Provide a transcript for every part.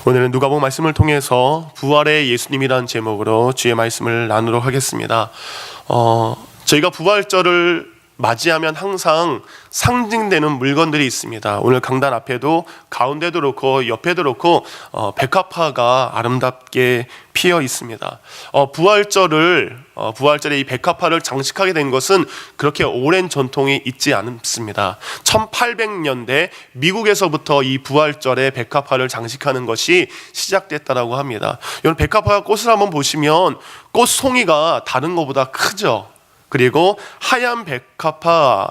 오늘은 누가복음 말씀을 통해서 부활의 예수님이란 제목으로 주의 말씀을 나누도록 하겠습니다. 저희가 부활절을 맞이하면 항상 상징되는 물건들이 있습니다. 오늘 강단 앞에도 가운데도 그렇고 옆에도 그렇고 백합화가 아름답게 피어 있습니다. 부활절에 이 백합화를 장식하게 된 것은 그렇게 오랜 전통이 있지 않습니다. 1800년대 미국에서부터 이 부활절에 백합화를 장식하는 것이 시작됐다고 합니다. 여러분, 백합화 꽃을 한번 보시면 꽃 송이가 다른 것보다 크죠. 그리고 하얀 백합화,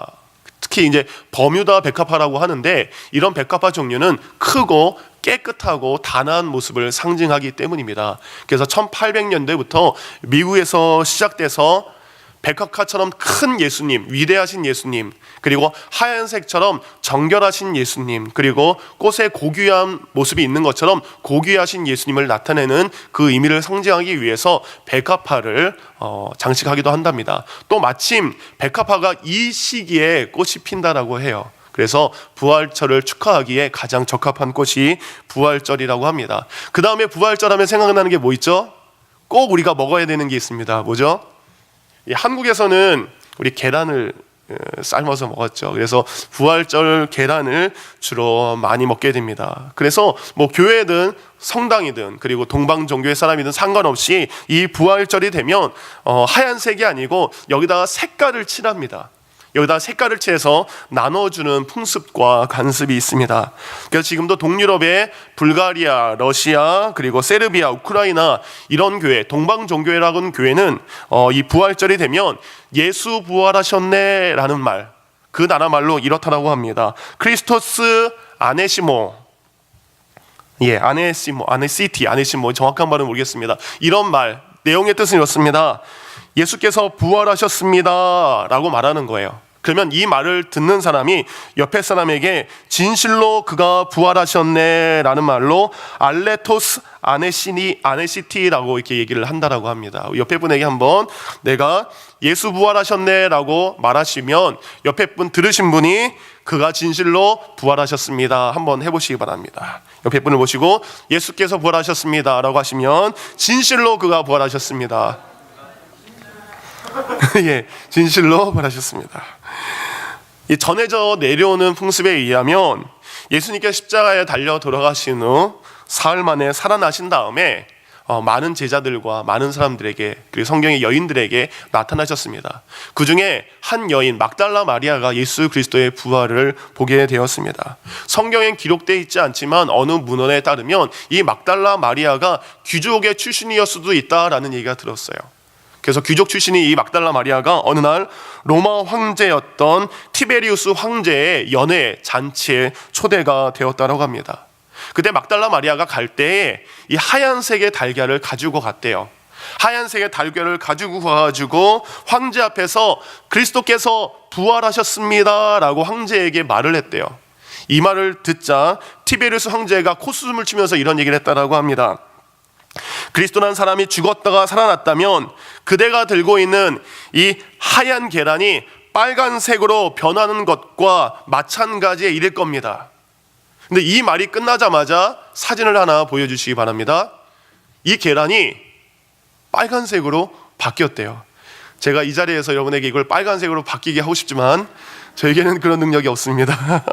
특히 이제 버뮤다 백합화라고 하는데, 이런 백합화 종류는 크고 깨끗하고 단아한 모습을 상징하기 때문입니다. 그래서 1800년대부터 미국에서 시작돼서 백합화처럼 큰 예수님, 위대하신 예수님, 그리고 하얀색처럼 정결하신 예수님, 그리고 꽃의 고귀한 모습이 있는 것처럼 고귀하신 예수님을 나타내는 그 의미를 상징하기 위해서 백합화를 장식하기도 한답니다. 또 마침 백합화가 이 시기에 꽃이 핀다라고 해요. 그래서 부활절을 축하하기에 가장 적합한 꽃이 부활절이라고 합니다. 그 다음에 부활절 하면 생각나는 게 뭐 있죠? 꼭 우리가 먹어야 되는 게 있습니다. 뭐죠? 한국에서는 우리 계란을 삶아서 먹었죠. 그래서 부활절 계란을 주로 많이 먹게 됩니다. 그래서 뭐 교회든 성당이든 그리고 동방 종교의 사람이든 상관없이 이 부활절이 되면 하얀색이 아니고 여기다가 색깔을 칠합니다. 여기다 색깔을 칠해서 나눠주는 풍습과 관습이 있습니다. 그래서 지금도 동유럽의 불가리아, 러시아, 그리고 세르비아, 우크라이나 이런 교회, 동방 종교회라고 하는 교회는 이 부활절이 되면 예수 부활하셨네 라는 말, 그 나라 말로 이렇다라고 합니다. 크리스토스 아네시모, 아네시모, 정확한 말은 모르겠습니다. 이런 말, 내용의 뜻은 이렇습니다. 예수께서 부활하셨습니다 라고 말하는 거예요. 그러면 이 말을 듣는 사람이 옆에 사람에게 진실로 그가 부활하셨네 라는 말로 알레토스 아네시티라고 이렇게 얘기를 한다라고 합니다. 옆에 분에게 한번 내가 예수 부활하셨네 라고 말하시면 옆에 분 들으신 분이 그가 진실로 부활하셨습니다 한번 해보시기 바랍니다. 옆에 분을 보시고 예수께서 부활하셨습니다 라고 하시면 진실로 그가 부활하셨습니다. 예, 진실로 부활하셨습니다. 이 전해져 내려오는 풍습에 의하면 예수님께서 십자가에 달려 돌아가신 후 사흘 만에 살아나신 다음에 많은 제자들과 많은 사람들에게, 그리고 성경의 여인들에게 나타나셨습니다. 그 중에 한 여인 막달라 마리아가 예수 그리스도의 부활을 보게 되었습니다. 성경엔 기록되어 있지 않지만 어느 문헌에 따르면 이 막달라 마리아가 귀족의 출신이었을 수도 있다라는 얘기가 들었어요. 그래서 귀족 출신이 이 막달라 마리아가 어느 날 로마 황제였던 티베리우스 황제의 연회 잔치에 초대가 되었다고 합니다. 그때 막달라 마리아가 갈 때에 이 하얀색의 달걀을 가지고 갔대요. 하얀색의 달걀을 가지고 가가지고 황제 앞에서 그리스도께서 부활하셨습니다 라고 황제에게 말을 했대요. 이 말을 듣자 티베리우스 황제가 콧숨을 치면서 이런 얘기를 했다고 합니다. 그리스도란 사람이 죽었다가 살아났다면 그대가 들고 있는 이 하얀 계란이 빨간색으로 변하는 것과 마찬가지에 이를 겁니다. 근데 이 말이 끝나자마자 사진을 하나 보여주시기 바랍니다. 이 계란이 빨간색으로 바뀌었대요. 제가 이 자리에서 여러분에게 이걸 빨간색으로 바뀌게 하고 싶지만 저에게는 그런 능력이 없습니다.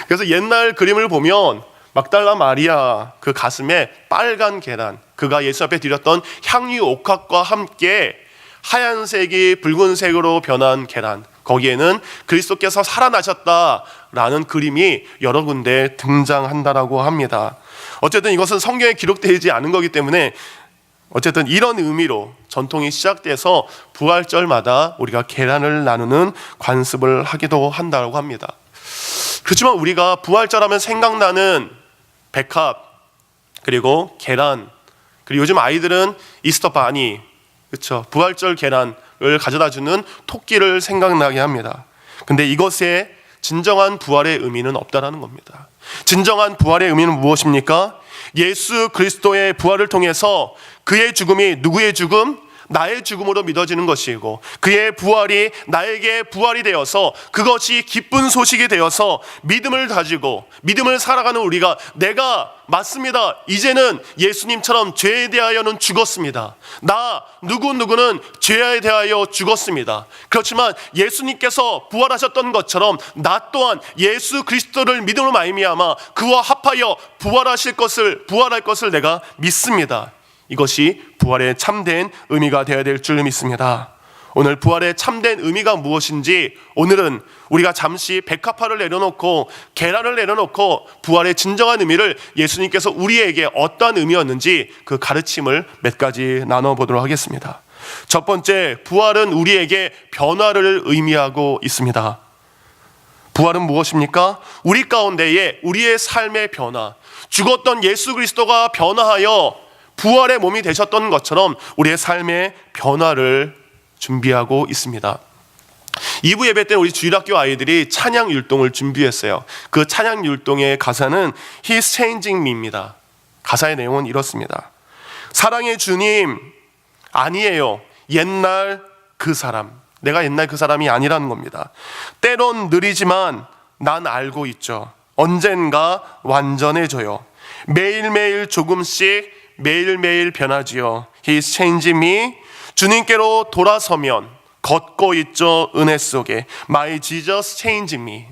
그래서 옛날 그림을 보면 막달라 마리아 그 가슴에 빨간 계란, 그가 예수 앞에 드렸던 향유 옥합과 함께 하얀색이 붉은색으로 변한 계란, 거기에는 그리스도께서 살아나셨다라는 그림이 여러 군데 등장한다라고 합니다. 어쨌든 이것은 성경에 기록되지 않은 거기 때문에 어쨌든 이런 의미로 전통이 시작돼서 부활절마다 우리가 계란을 나누는 관습을 하기도 한다고 합니다. 그렇지만 우리가 부활절 하면 생각나는 백합, 그리고 계란, 그리고 요즘 아이들은 이스터 바니, 그렇죠? 부활절 계란을 가져다 주는 토끼를 생각나게 합니다. 근데 이것에 진정한 부활의 의미는 없다라는 겁니다. 진정한 부활의 의미는 무엇입니까? 예수 그리스도의 부활을 통해서 그의 죽음이 누구의 죽음? 나의 죽음으로 믿어지는 것이고 그의 부활이 나에게 부활이 되어서 그것이 기쁜 소식이 되어서 믿음을 가지고 믿음을 살아가는 우리가 내가 맞습니다. 이제는 예수님처럼 죄에 대하여는 죽었습니다. 나 누구누구는 죄에 대하여 죽었습니다. 그렇지만 예수님께서 부활하셨던 것처럼 나 또한 예수 그리스도를 믿음으로 말미암아 그와 합하여 부활할 것을 내가 믿습니다. 이것이 부활의 참된 의미가 되어야 될 줄 믿습니다. 오늘 부활의 참된 의미가 무엇인지 오늘은 우리가 잠시 백합화를 내려놓고 계란을 내려놓고 부활의 진정한 의미를 예수님께서 우리에게 어떠한 의미였는지 그 가르침을 몇 가지 나눠보도록 하겠습니다. 첫 번째, 부활은 우리에게 변화를 의미하고 있습니다. 부활은 무엇입니까? 우리 가운데에 우리의 삶의 변화, 죽었던 예수 그리스도가 변화하여 부활의 몸이 되셨던 것처럼 우리의 삶의 변화를 준비하고 있습니다. 2부 예배 때 우리 주일학교 아이들이 찬양 율동을 준비했어요. 그 찬양 율동의 가사는 He's changing me입니다. 가사의 내용은 이렇습니다. 사랑의 주님 아니에요. 옛날 그 사람. 내가 옛날 그 사람이 아니라는 겁니다. 때론 느리지만 난 알고 있죠. 언젠가 완전해져요. 매일매일 조금씩 매일매일 변하지요. He's changing me. 주님께로 돌아서면 걷고 있죠. 은혜 속에 My Jesus changing me.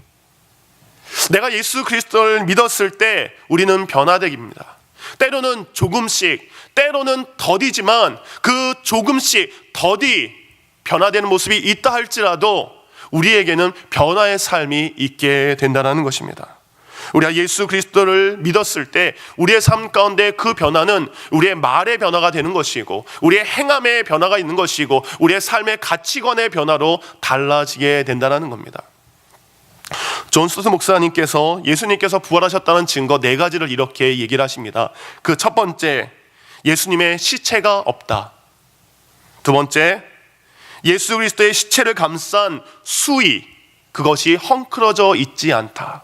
내가 예수 그리스도를 믿었을 때 우리는 변화되기입니다. 때로는 조금씩, 때로는 더디지만 그 조금씩 더디 변화되는 모습이 있다 할지라도 우리에게는 변화의 삶이 있게 된다는 것입니다. 우리가 예수 그리스도를 믿었을 때 우리의 삶 가운데 그 변화는 우리의 말의 변화가 되는 것이고 우리의 행함의 변화가 있는 것이고 우리의 삶의 가치관의 변화로 달라지게 된다는 겁니다. 존 스토트 목사님께서 예수님께서 부활하셨다는 증거 4가지를 이렇게 얘기를 하십니다. 그 첫 번째, 예수님의 시체가 없다. 두 번째, 예수 그리스도의 시체를 감싼 수의, 그것이 헝클어져 있지 않다.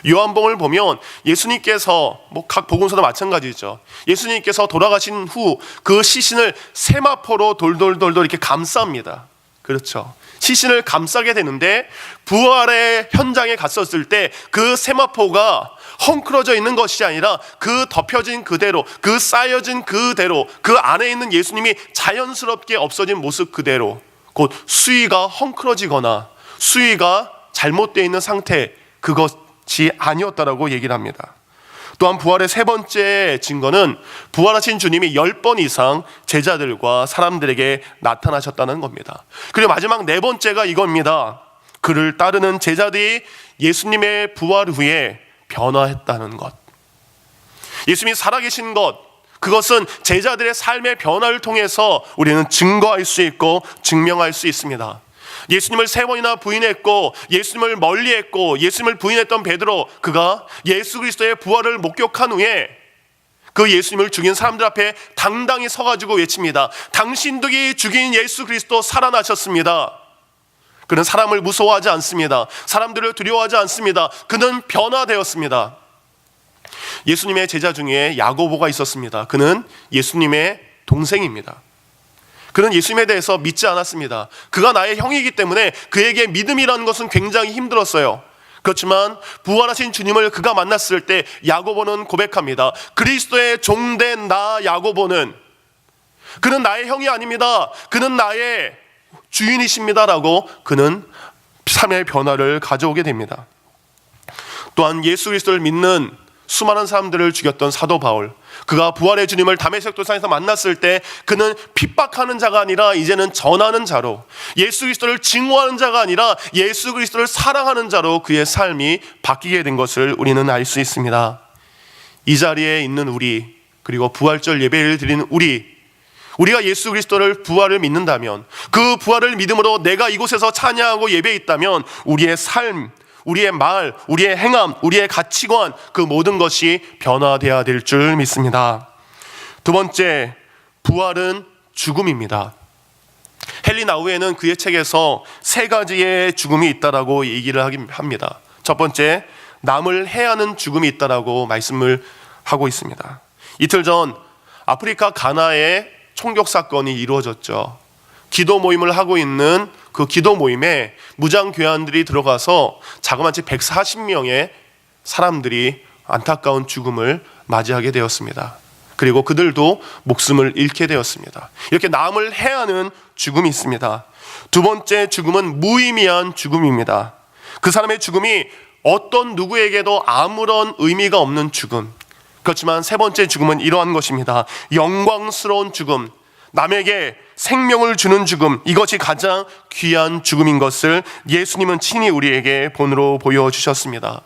요한복음을 보면 예수님께서 각 복음서도 마찬가지죠. 예수님께서 돌아가신 후 그 시신을 세마포로 돌돌돌돌 이렇게 감쌉니다. 그렇죠. 시신을 감싸게 되는데 부활의 현장에 갔었을 때 그 세마포가 헝클어져 있는 것이 아니라 그 덮여진 그대로, 그 쌓여진 그대로, 그 안에 있는 예수님이 자연스럽게 없어진 모습 그대로, 곧 수위가 헝클어지거나 수위가 잘못되어 있는 상태, 그것이 아니었다라고 얘기를 합니다. 또한 부활의 세 번째 증거는 부활하신 주님이 10번 이상 제자들과 사람들에게 나타나셨다는 겁니다. 그리고 마지막 네 번째가 이겁니다. 그를 따르는 제자들이 예수님의 부활 후에 변화했다는 것. 예수님이 살아계신 것, 그것은 제자들의 삶의 변화를 통해서 우리는 증거할 수 있고 증명할 수 있습니다. 예수님을 3번이나 부인했고 예수님을 멀리했고 예수님을 부인했던 베드로, 그가 예수 그리스도의 부활을 목격한 후에 그 예수님을 죽인 사람들 앞에 당당히 서가지고 외칩니다. 당신들이 죽인 예수 그리스도 살아나셨습니다. 그는 사람을 무서워하지 않습니다. 사람들을 두려워하지 않습니다. 그는 변화되었습니다. 예수님의 제자 중에 야고보가 있었습니다. 그는 예수님의 동생입니다. 그는 예수님에 대해서 믿지 않았습니다. 그가 나의 형이기 때문에 그에게 믿음이라는 것은 굉장히 힘들었어요. 그렇지만 부활하신 주님을 그가 만났을 때 야고보는 고백합니다. 그리스도의 종된 나 야고보는, 그는 나의 형이 아닙니다. 그는 나의 주인이십니다라고 그는 삶의 변화를 가져오게 됩니다. 또한 예수 그리스도를 믿는 수많은 사람들을 죽였던 사도 바울, 그가 부활의 주님을 다메섹 도상에서 만났을 때 그는 핍박하는 자가 아니라 이제는 전하는 자로, 예수 그리스도를 증오하는 자가 아니라 예수 그리스도를 사랑하는 자로 그의 삶이 바뀌게 된 것을 우리는 알 수 있습니다. 이 자리에 있는 우리, 그리고 부활절 예배를 드리는 우리가 예수 그리스도를 부활을 믿는다면, 그 부활을 믿음으로 내가 이곳에서 찬양하고 예배했다면 우리의 삶, 우리의 말, 우리의 행함, 우리의 가치관, 그 모든 것이 변화되어야 될 줄 믿습니다. 두 번째, 부활은 죽음입니다. 헨리 나우에는 그의 책에서 3가지의 죽음이 있다라고 얘기를 합니다. 첫 번째, 남을 해하는 죽음이 있다라고 말씀을 하고 있습니다. 이틀 전 아프리카 가나의 총격 사건이 이루어졌죠. 기도 모임을 하고 있는 그 기도 모임에 무장 교환들이 들어가서 자그마치 140명의 사람들이 안타까운 죽음을 맞이하게 되었습니다. 그리고 그들도 목숨을 잃게 되었습니다. 이렇게 남을 해하는 죽음이 있습니다. 두 번째 죽음은 무의미한 죽음입니다. 그 사람의 죽음이 어떤 누구에게도 아무런 의미가 없는 죽음. 그렇지만 세 번째 죽음은 이러한 것입니다. 영광스러운 죽음, 남에게 생명을 주는 죽음, 이것이 가장 귀한 죽음인 것을 예수님은 친히 우리에게 본으로 보여주셨습니다.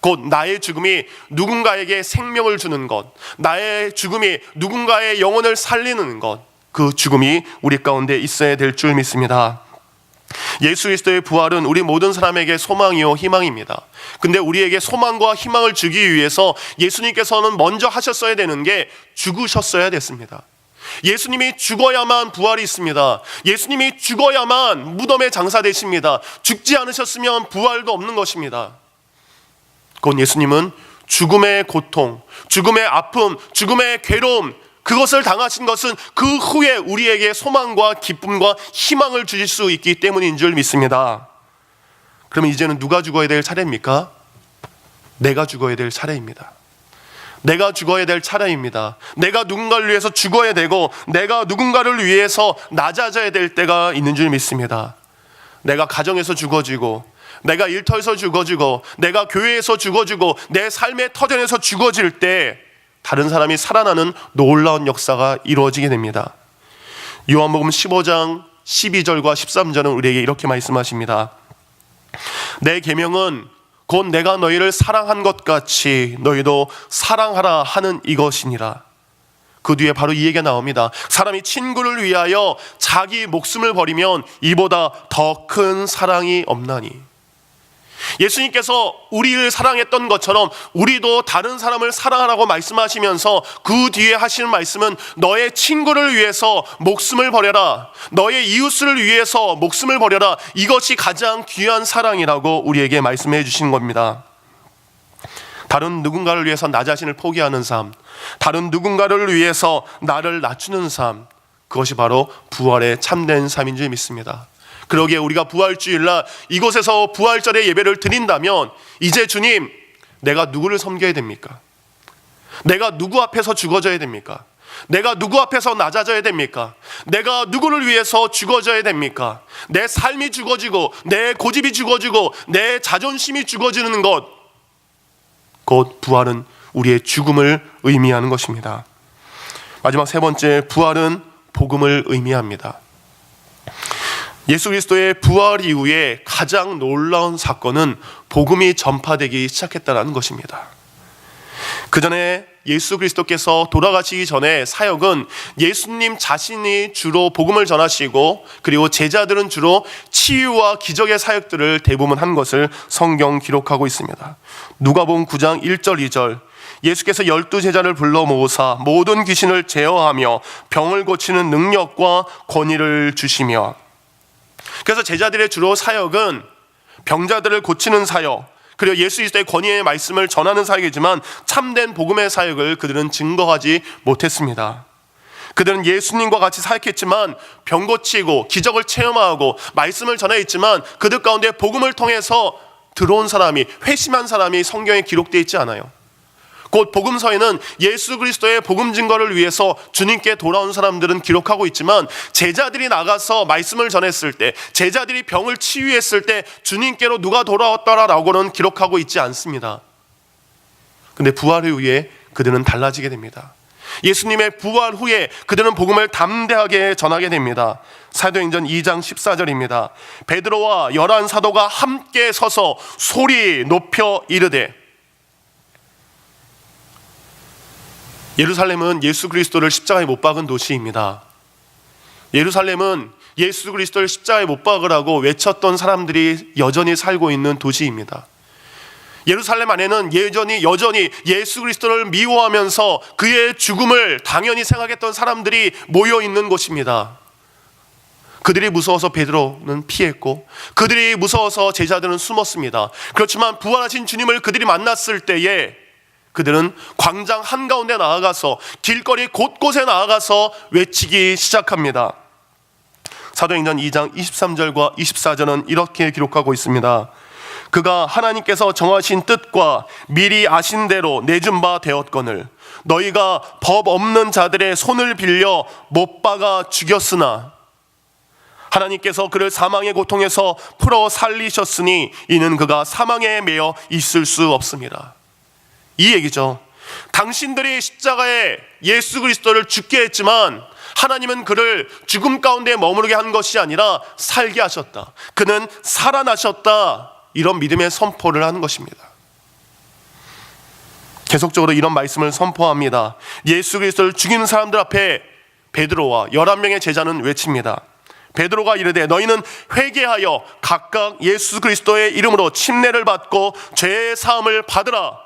곧 나의 죽음이 누군가에게 생명을 주는 것, 나의 죽음이 누군가의 영혼을 살리는 것, 그 죽음이 우리 가운데 있어야 될 줄 믿습니다. 예수 그리스도의 부활은 우리 모든 사람에게 소망이요 희망입니다. 근데 우리에게 소망과 희망을 주기 위해서 예수님께서는 먼저 하셨어야 되는 게 죽으셨어야 됐습니다. 예수님이 죽어야만 부활이 있습니다. 예수님이 죽어야만 무덤에 장사되십니다. 죽지 않으셨으면 부활도 없는 것입니다. 그건 예수님은 죽음의 고통, 죽음의 아픔, 죽음의 괴로움, 그것을 당하신 것은 그 후에 우리에게 소망과 기쁨과 희망을 주실 수 있기 때문인 줄 믿습니다. 그러면 이제는 누가 죽어야 될 차례입니까? 내가 죽어야 될 차례입니다. 내가 죽어야 될 차례입니다. 내가 누군가를 위해서 죽어야 되고 내가 누군가를 위해서 낮아져야 될 때가 있는 줄 믿습니다. 내가 가정에서 죽어지고, 내가 일터에서 죽어지고, 내가 교회에서 죽어지고, 내 삶의 터전에서 죽어질 때 다른 사람이 살아나는 놀라운 역사가 이루어지게 됩니다. 요한복음 15장 12절과 13절은 우리에게 이렇게 말씀하십니다. 내 계명은 곧 내가 너희를 사랑한 것 같이 너희도 사랑하라 하는 이것이니라. 그 뒤에 바로 이 얘기가 나옵니다. 사람이 친구를 위하여 자기 목숨을 버리면 이보다 더 큰 사랑이 없나니. 예수님께서 우리를 사랑했던 것처럼 우리도 다른 사람을 사랑하라고 말씀하시면서 그 뒤에 하시는 말씀은 너의 친구를 위해서 목숨을 버려라, 너의 이웃을 위해서 목숨을 버려라, 이것이 가장 귀한 사랑이라고 우리에게 말씀해 주신 겁니다. 다른 누군가를 위해서 나 자신을 포기하는 삶, 다른 누군가를 위해서 나를 낮추는 삶, 그것이 바로 부활의 참된 삶인 줄 믿습니다. 그러기에 우리가 부활주일날 이곳에서 부활절의 예배를 드린다면 이제 주님, 내가 누구를 섬겨야 됩니까? 내가 누구 앞에서 죽어져야 됩니까? 내가 누구 앞에서 낮아져야 됩니까? 내가 누구를 위해서 죽어져야 됩니까? 내 삶이 죽어지고 내 고집이 죽어지고 내 자존심이 죽어지는 것, 곧 부활은 우리의 죽음을 의미하는 것입니다. 마지막 세 번째, 부활은 복음을 의미합니다. 예수 그리스도의 부활 이후에 가장 놀라운 사건은 복음이 전파되기 시작했다는 것입니다. 그 전에 예수 그리스도께서 돌아가시기 전에 사역은 예수님 자신이 주로 복음을 전하시고, 그리고 제자들은 주로 치유와 기적의 사역들을 대부분 한 것을 성경 기록하고 있습니다. 누가복음 9장 1절 2절, 예수께서 12제자를 불러 모으사 모든 귀신을 제어하며 병을 고치는 능력과 권위를 주시며. 그래서 제자들의 주로 사역은 병자들을 고치는 사역, 그리고 예수 그리스도의 권위의 말씀을 전하는 사역이지만 참된 복음의 사역을 그들은 증거하지 못했습니다. 그들은 예수님과 같이 사역했지만 병 고치고 기적을 체험하고 말씀을 전해있지만 그들 가운데 복음을 통해서 들어온 사람이, 회심한 사람이 성경에 기록되어 있지 않아요. 곧 복음서에는 예수 그리스도의 복음 증거를 위해서 주님께 돌아온 사람들은 기록하고 있지만 제자들이 나가서 말씀을 전했을 때, 제자들이 병을 치유했을 때 주님께로 누가 돌아왔더라라고는 기록하고 있지 않습니다. 근데 부활 후에 그들은 달라지게 됩니다. 예수님의 부활 후에 그들은 복음을 담대하게 전하게 됩니다. 사도행전 2장 14절입니다. 베드로와 11 사도가 함께 서서 소리 높여 이르되. 예루살렘은 예수 그리스도를 십자가에 못 박은 도시입니다. 예루살렘은 예수 그리스도를 십자가에 못 박으라고 외쳤던 사람들이 여전히 살고 있는 도시입니다. 예루살렘 안에는 여전히 예수 그리스도를 미워하면서 그의 죽음을 당연히 생각했던 사람들이 모여 있는 곳입니다. 그들이 무서워서 베드로는 피했고, 그들이 무서워서 제자들은 숨었습니다. 그렇지만 부활하신 주님을 그들이 만났을 때에 그들은 광장 한가운데 나아가서 길거리 곳곳에 나아가서 외치기 시작합니다. 사도행전 2장 23절과 24절은 이렇게 기록하고 있습니다. 그가 하나님께서 정하신 뜻과 미리 아신 대로 내준 바 되었거늘 너희가 법 없는 자들의 손을 빌려 못 박아 죽였으나 하나님께서 그를 사망의 고통에서 풀어 살리셨으니 이는 그가 사망에 매여 있을 수 없습니다. 이 얘기죠. 당신들이 십자가에 예수 그리스도를 죽게 했지만 하나님은 그를 죽음 가운데 머무르게 한 것이 아니라 살게 하셨다. 그는 살아나셨다. 이런 믿음의 선포를 하는 것입니다. 계속적으로 이런 말씀을 선포합니다. 예수 그리스도를 죽이는 사람들 앞에 베드로와 11명의 제자는 외칩니다. 베드로가 이르되 너희는 회개하여 각각 예수 그리스도의 이름으로 침례를 받고 죄의 사함을 받으라.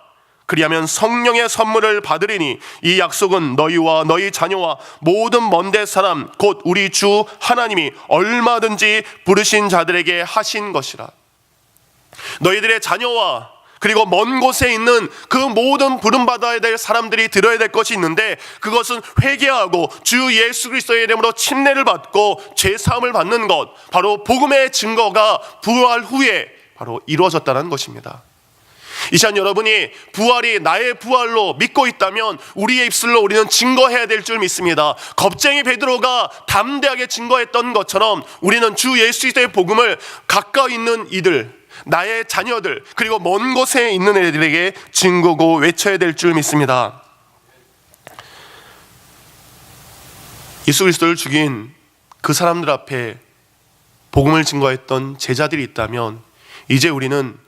그리하면 성령의 선물을 받으리니 이 약속은 너희와 너희 자녀와 모든 먼데 사람 곧 우리 주 하나님이 얼마든지 부르신 자들에게 하신 것이라. 너희들의 자녀와 그리고 먼 곳에 있는 그 모든 부름받아야 될 사람들이 들어야 될 것이 있는데 그것은 회개하고 주 예수 그리스도의 이름으로 침례를 받고 죄사함을 받는 것, 바로 복음의 증거가 부활 후에 바로 이루어졌다는 것입니다. 이 시간 여러분이 부활이 나의 부활로 믿고 있다면 우리의 입술로 우리는 증거해야 될 줄 믿습니다. 겁쟁이 베드로가 담대하게 증거했던 것처럼 우리는 주 예수 그리스도의 복음을 가까이 있는 이들, 나의 자녀들, 그리고 먼 곳에 있는 애들에게 증거고 외쳐야 될 줄 믿습니다. 예수 그리스도를 죽인 그 사람들 앞에 복음을 증거했던 제자들이 있다면 이제 우리는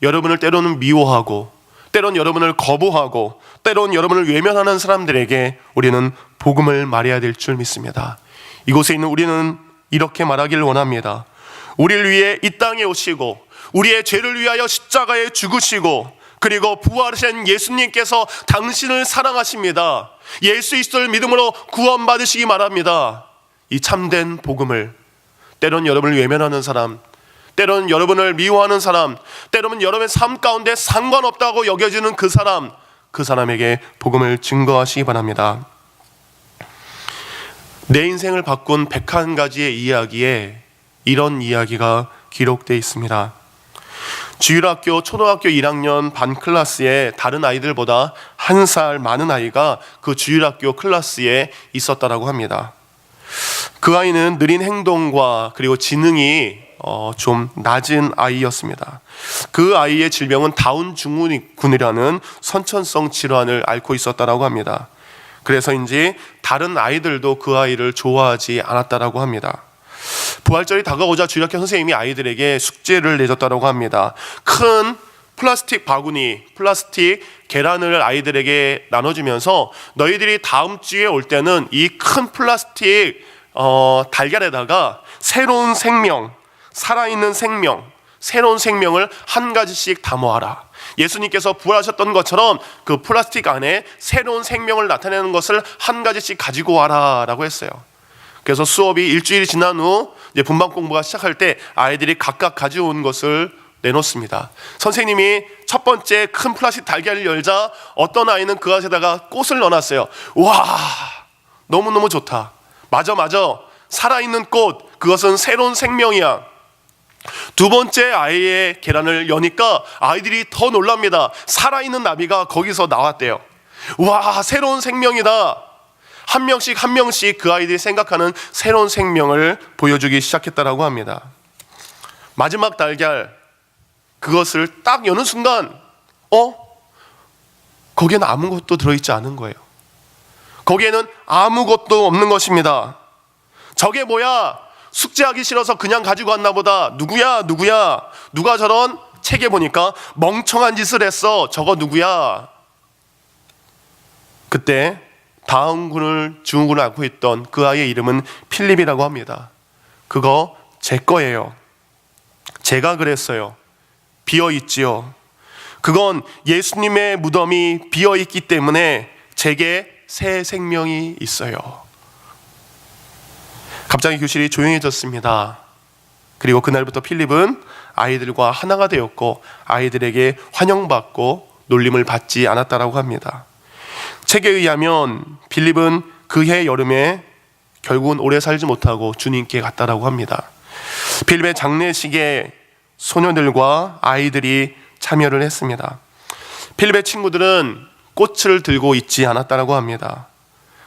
여러분을 때로는 미워하고 때론 여러분을 거부하고 때론 여러분을 외면하는 사람들에게 우리는 복음을 말해야 될 줄 믿습니다. 이곳에 있는 우리는 이렇게 말하기를 원합니다. 우리를 위해 이 땅에 오시고 우리의 죄를 위하여 십자가에 죽으시고 그리고 부활하신 예수님께서 당신을 사랑하십니다. 예수 그리스도를 믿음으로 구원받으시기 바랍니다. 이 참된 복음을 때론 여러분을 외면하는 사람, 때로는 여러분을 미워하는 사람, 때로는 여러분의 삶 가운데 상관없다고 여겨지는 그 사람에게 복음을 증거하시기 바랍니다. 내 인생을 바꾼 101가지의 이야기에 이런 이야기가 기록되어 있습니다. 주일학교 초등학교 1학년 반 클래스에 다른 아이들보다 1살 많은 아이가 그 주일학교 클래스에 있었다라고 합니다. 그 아이는 느린 행동과 그리고 지능이 좀 낮은 아이였습니다. 그 아이의 질병은 다운 증후군이라는 선천성 질환을 앓고 있었다라고 합니다. 그래서인지 다른 아이들도 그 아이를 좋아하지 않았다라고 합니다. 부활절이 다가오자 주일학교 선생님이 아이들에게 숙제를 내줬다라고 합니다. 큰 플라스틱 바구니, 플라스틱 계란을 아이들에게 나눠주면서 너희들이 다음 주에 올 때는 이 큰 플라스틱 달걀에다가 새로운 생명, 살아있는 생명, 새로운 생명을 한 가지씩 담아와라. 예수님께서 부활하셨던 것처럼 그 플라스틱 안에 새로운 생명을 나타내는 것을 한 가지씩 가지고 와라 라고 했어요. 그래서 수업이 일주일이 지난 후 이제 분반 공부가 시작할 때 아이들이 각각 가져온 것을 내놓습니다. 선생님이 첫 번째 큰 플라스틱 달걀을 열자 어떤 아이는 그 안에다가 꽃을 넣어놨어요. 와, 너무너무 좋다. 맞아. 살아있는 꽃, 그것은 새로운 생명이야. 두 번째 아이의 계란을 여니까 아이들이 더 놀랍니다. 살아있는 나비가 거기서 나왔대요. 와, 새로운 생명이다. 한 명씩 그 아이들이 생각하는 새로운 생명을 보여주기 시작했다라고 합니다. 마지막 달걀, 그것을 딱 여는 순간 거기에는 아무것도 들어있지 않은 거예요. 거기에는 아무것도 없는 것입니다. 저게 뭐야? 숙제하기 싫어서 그냥 가지고 왔나 보다. 누구야? 누가 저런 책에 보니까 멍청한 짓을 했어. 저거 누구야? 그때 다운군을 증후군을 앓고 있던 그 아이의 이름은 필립이라고 합니다. 그거 제 거예요. 제가 그랬어요. 비어있지요. 그건 예수님의 무덤이 비어있기 때문에 제게 새 생명이 있어요. 갑자기 교실이 조용해졌습니다. 그리고 그날부터 필립은 아이들과 하나가 되었고 아이들에게 환영받고 놀림을 받지 않았다라고 합니다. 책에 의하면 빌립은 그해 여름에 결국은 오래 살지 못하고 주님께 갔다라고 합니다. 빌립의 장례식에 소녀들과 아이들이 참여를 했습니다. 빌립의 친구들은 꽃을 들고 있지 않았다라고 합니다.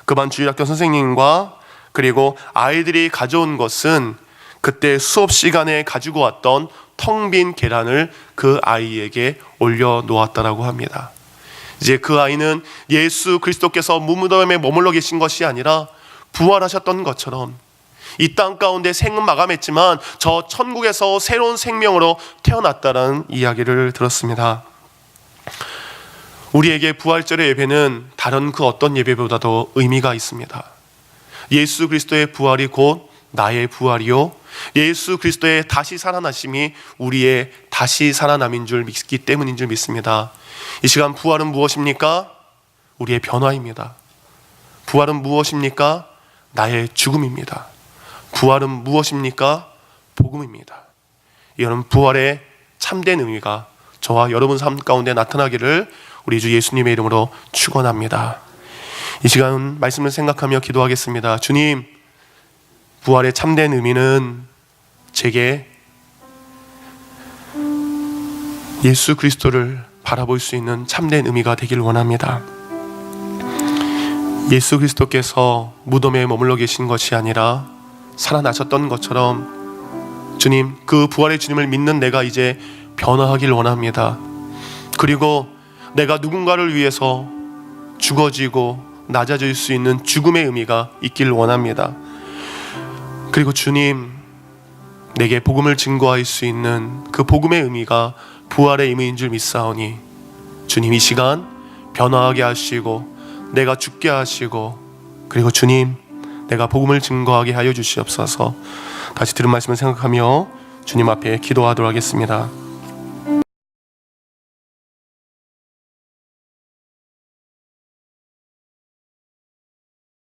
그반 주일학교 선생님과 그리고 아이들이 가져온 것은 그때 수업 시간에 가지고 왔던 텅 빈 계란을 그 아이에게 올려놓았다라고 합니다. 이제 그 아이는 예수 그리스도께서 무무덤에 머물러 계신 것이 아니라 부활하셨던 것처럼 이 땅 가운데 생은 마감했지만 저 천국에서 새로운 생명으로 태어났다는 이야기를 들었습니다. 우리에게 부활절의 예배는 다른 그 어떤 예배보다도 의미가 있습니다. 예수 그리스도의 부활이 곧 나의 부활이요, 예수 그리스도의 다시 살아나심이 우리의 다시 살아남인 줄 믿기 때문인 줄 믿습니다. 이 시간 부활은 무엇입니까? 우리의 변화입니다. 부활은 무엇입니까? 나의 죽음입니다. 부활은 무엇입니까? 복음입니다. 이런 부활의 참된 의미가 저와 여러분 삶 가운데 나타나기를 우리 주 예수님의 이름으로 축원합니다. 이 시간 말씀을 생각하며 기도하겠습니다. 주님, 부활의 참된 의미는 제게 예수 그리스도를 바라볼 수 있는 참된 의미가 되길 원합니다. 예수 그리스도께서 무덤에 머물러 계신 것이 아니라 살아나셨던 것처럼 주님, 그 부활의 주님을 믿는 내가 이제 변화하길 원합니다. 그리고 내가 누군가를 위해서 죽어지고 낮아질 수 있는 죽음의 의미가 있길 원합니다. 그리고 주님, 내게 복음을 증거할 수 있는 그 복음의 의미가 부활의 의미인 줄 믿사오니 주님, 이 시간 변화하게 하시고 내가 죽게 하시고, 그리고 주님, 내가 복음을 증거하게 하여 주시옵소서. 다시 들은 말씀을 생각하며 주님 앞에 기도하도록 하겠습니다.